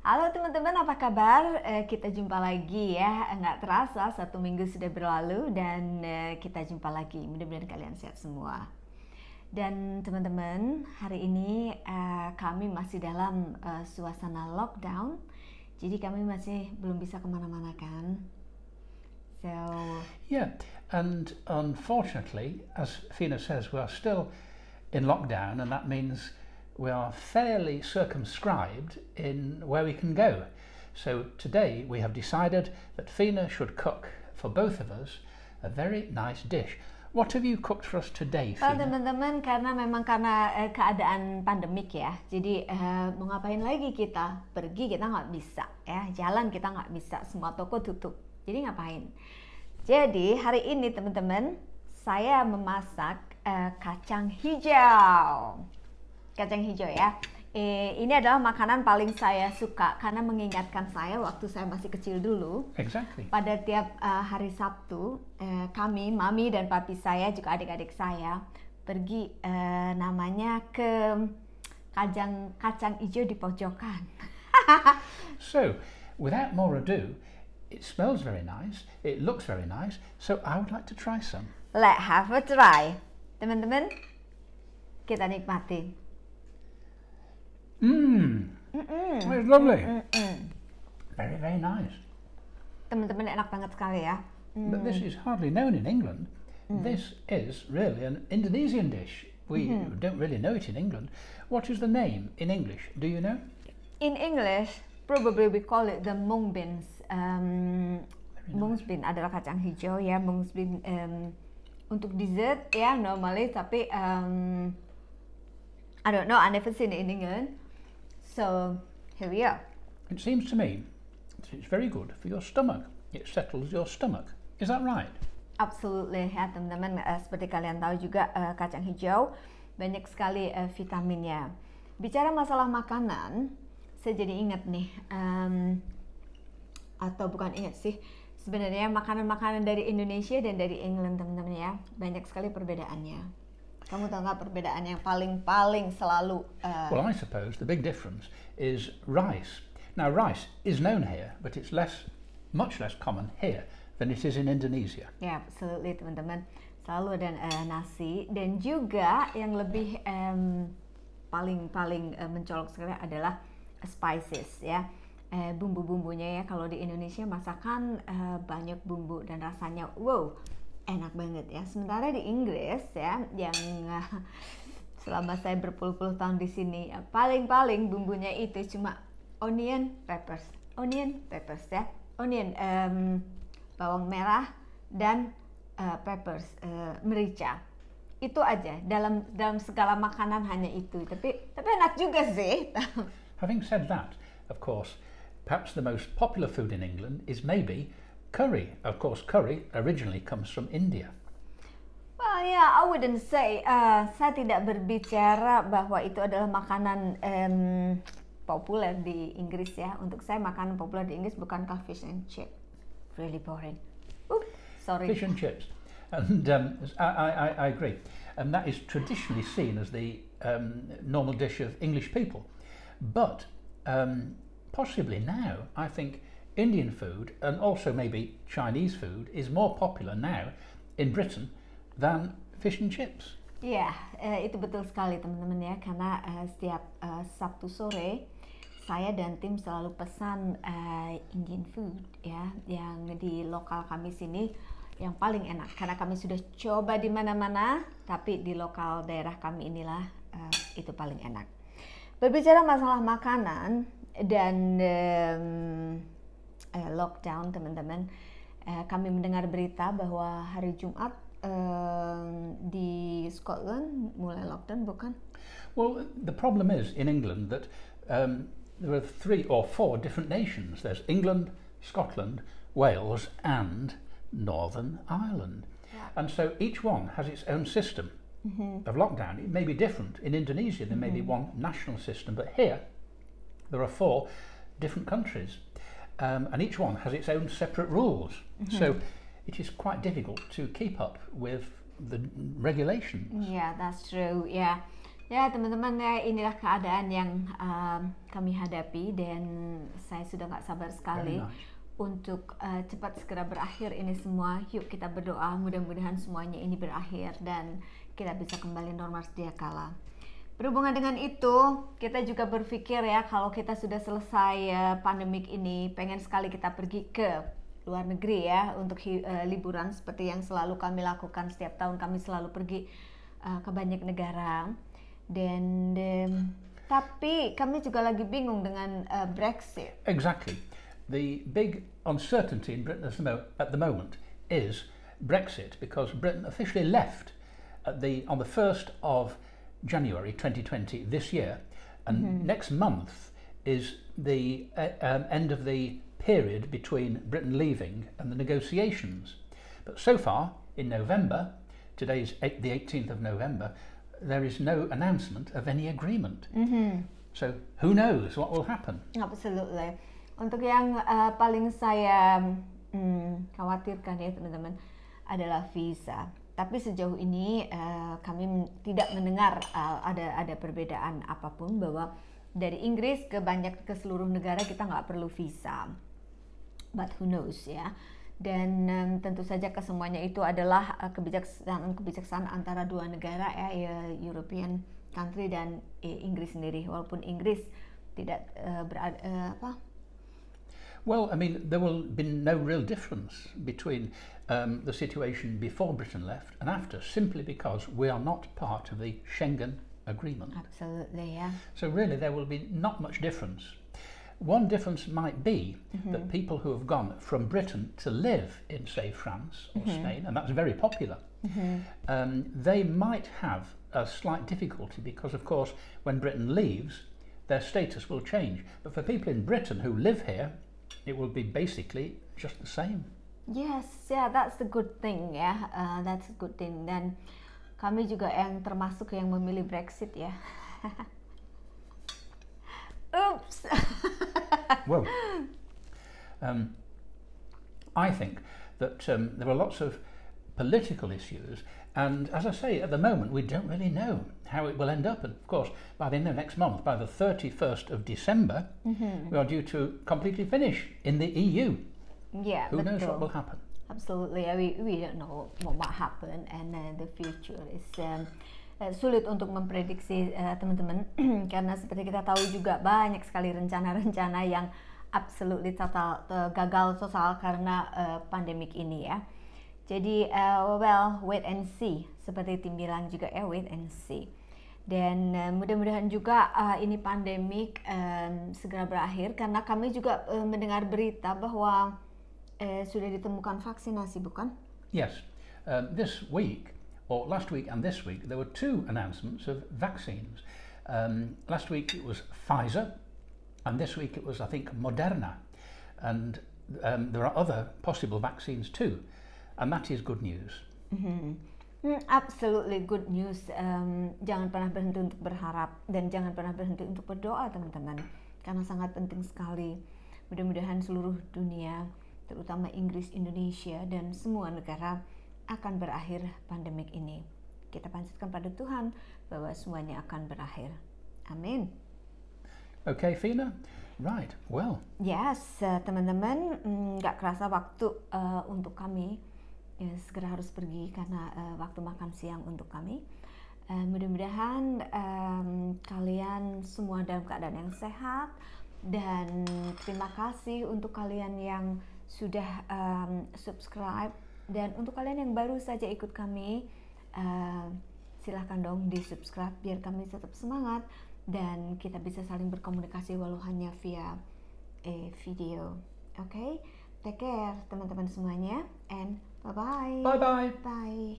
Halo teman-teman, apa kabar? Kita jumpa lagi ya. Nggak terasa, 1 minggu sudah berlalu dan kita jumpa lagi. Mudah-mudahan kalian sehat semua. Dan teman-teman, hari ini kami masih dalam suasana lockdown. Jadi kami masih belum bisa kemana-mana kan. So yeah, and unfortunately, as Fina says, we are still in lockdown, and that means we are fairly circumscribed in where we can go. So today we have decided that Fina should cook for both of us a very nice dish. What have you cooked for us today, Fina? Teman-teman, karena keadaan pandemik ya, jadi mau ngapain lagi kita? Pergi kita nggak bisa ya, jalan kita nggak bisa, semua toko tutup. Jadi ngapain? Jadi hari ini teman-teman, saya memasak kacang hijau. Kacang hijau ya. Ini adalah makanan paling saya suka karena mengingatkan saya waktu saya masih kecil dulu. Exactly. Pada tiap hari Sabtu, kami, mami dan papi saya juga adik-adik saya pergi namanya ke kacang hijau di pojokan. So, without more ado, it smells very nice, it looks very nice, so I would like to try some. Let's have a try. Teman-teman, kita nikmati. It's lovely. Very, very nice. Teman-teman, enak banget sekali ya. But this is hardly known in England. This is really an Indonesian dish. We don't really know it in England. What is the name in English? Do you know? In English, probably we call it the mung beans. Mung bean adalah kacang hijau ya. Mung bean untuk dessert ya normally, tapi I don't know, I never seen it in England. So here we are. It seems to me that it's very good for your stomach. It settles your stomach. Is that right? Absolutely ya teman-teman. Seperti kalian tahu juga kacang hijau banyak sekali vitaminnya. Bicara masalah makanan, saya jadi ingat nih, atau bukan ingat sih, sebenarnya makanan-makanan dari Indonesia dan dari England teman-teman ya, banyak sekali perbedaannya. Kamu tahu nggak perbedaan yang paling selalu? Well, I suppose the big difference is rice. Now, rice is known here, but it's much less common here than it is in Indonesia. Ya, absolutely teman-teman. Selalu ada nasi, dan juga yang lebih paling mencolok sekali adalah spices ya. Bumbu-bumbunya ya. Kalau di Indonesia masakan banyak bumbu dan rasanya wow, enak banget ya. Sementara di Inggris ya, yang selama saya berpuluh-puluh tahun di sini, paling bumbunya itu cuma onion peppers ya, onion bawang merah dan peppers merica. Itu aja dalam segala makanan, hanya itu. Tapi enak juga sih. Having said that, of course, perhaps the most popular food in England is maybe curry. Of course, curry originally comes from India. Well, yeah, I wouldn't say. Saya tidak berbicara bahwa itu adalah makanan populer di Inggris ya. Untuk saya makanan populer di Inggris bukankah fish and chips? Really boring. Sorry. Fish and chips, and I agree. And that is traditionally seen as the normal dish of English people, but possibly now, I think Indian food and also maybe Chinese food is more popular now in Britain than fish and chips. Ya, itu betul sekali teman-teman ya, karena setiap Sabtu sore saya dan tim selalu pesan Indian food ya, yang di lokal kami sini yang paling enak, karena kami sudah coba di mana-mana, tapi di lokal daerah kami inilah itu paling enak. Berbicara masalah makanan dan lockdown teman-teman, kami mendengar berita bahwa hari Jumat di Scotland mulai lockdown, bukan? Well, the problem is in England that there are 3 or 4 different nations. There's England, Scotland, Wales and Northern Ireland. Yeah. And so each one has its own system of lockdown. It may be different. In Indonesia there may be one national system, but here there are 4 different countries. And each one has its own separate rules. So it is quite difficult to keep up with the regulations. Yeah, that's true. Ya teman-teman, inilah keadaan yang kami hadapi, dan saya sudah nggak sabar sekali Very nice. untuk cepat segera berakhir ini semua. Yuk kita berdoa mudah-mudahan semuanya ini berakhir dan kita bisa kembali normal sedia kala. Berhubungan dengan itu, kita juga berpikir ya, kalau kita sudah selesai pandemik ini, pengen sekali kita pergi ke luar negeri ya untuk liburan seperti yang selalu kami lakukan setiap tahun. Kami selalu pergi ke banyak negara. Dan tapi kami juga lagi bingung dengan Brexit. Exactly. The big uncertainty in Britain at the moment is Brexit, because Britain officially left on the 1st of January 2020 this year, and next month is the end of the period between Britain leaving and the negotiations. But so far, in November, today's the 18th of November, there is no announcement of any agreement. So who knows what will happen? Absolutely. Untuk yang paling saya khawatirkan ya teman-teman adalah visa. Tapi sejauh ini kami tidak mendengar ada perbedaan apapun bahwa dari Inggris ke seluruh negara kita nggak perlu visa. But who knows ya. Dan tentu saja kesemuanya itu adalah kebijaksanaan antara dua negara ya, European country dan Inggris sendiri. Walaupun Inggris tidak Well, I mean, there will be no real difference between the situation before Britain left and after, simply because we are not part of the Schengen agreement. Absolutely, yeah. So really there will be not much difference. One difference might be that people who have gone from Britain to live in, say, France or Spain, and that's very popular, they might have a slight difficulty because, of course, when Britain leaves, their status will change. But for people in Britain who live here, it will be basically just the same. Yes, yeah, that's the good thing ya. That's a good thing. Dan kami juga yang termasuk yang memilih Brexit ya. Oops. Well, I think that there are lots of political issues, and as I say, at the moment we don't really know how it will end up. And of course, by the end of next month, by the 31st of December, we are due to completely finish in the EU. Yeah, Who knows what will happen? Absolutely, we don't know what might happen, and the future is sulit untuk memprediksi teman-teman karena seperti kita tahu juga banyak sekali rencana-rencana yang absolutely total gagal total karena pandemik ini ya. Jadi well, wait and see, seperti tim bilang juga ya, wait and see. Dan mudah-mudahan juga ini pandemik segera berakhir, karena kami juga mendengar berita bahwa sudah ditemukan vaksinasi, bukan? Yes, this week, or last week and this week, there were two announcements of vaccines. Last week it was Pfizer, and this week it was, I think, Moderna. And there are other possible vaccines too, and that is good news. Absolutely good news. Jangan pernah berhenti untuk berharap dan jangan pernah berhenti untuk berdoa, teman-teman, karena sangat penting sekali. Mudah-mudahan seluruh dunia, terutama Inggris, Indonesia, dan semua negara akan berakhir pandemik ini. Kita panjatkan pada Tuhan bahwa semuanya akan berakhir. Amin. Okay, Fina? Right, well. Yes, teman-teman, nggak kerasa waktu untuk kami segera harus pergi karena waktu makan siang untuk kami. Mudah-mudahan kalian semua dalam keadaan yang sehat, dan terima kasih untuk kalian yang sudah subscribe. Dan untuk kalian yang baru saja ikut kami, silahkan dong di subscribe biar kami tetap semangat dan kita bisa saling berkomunikasi walau hanya via video. Okay? Take care teman-teman semuanya, and bye-bye. Bye-bye. Bye.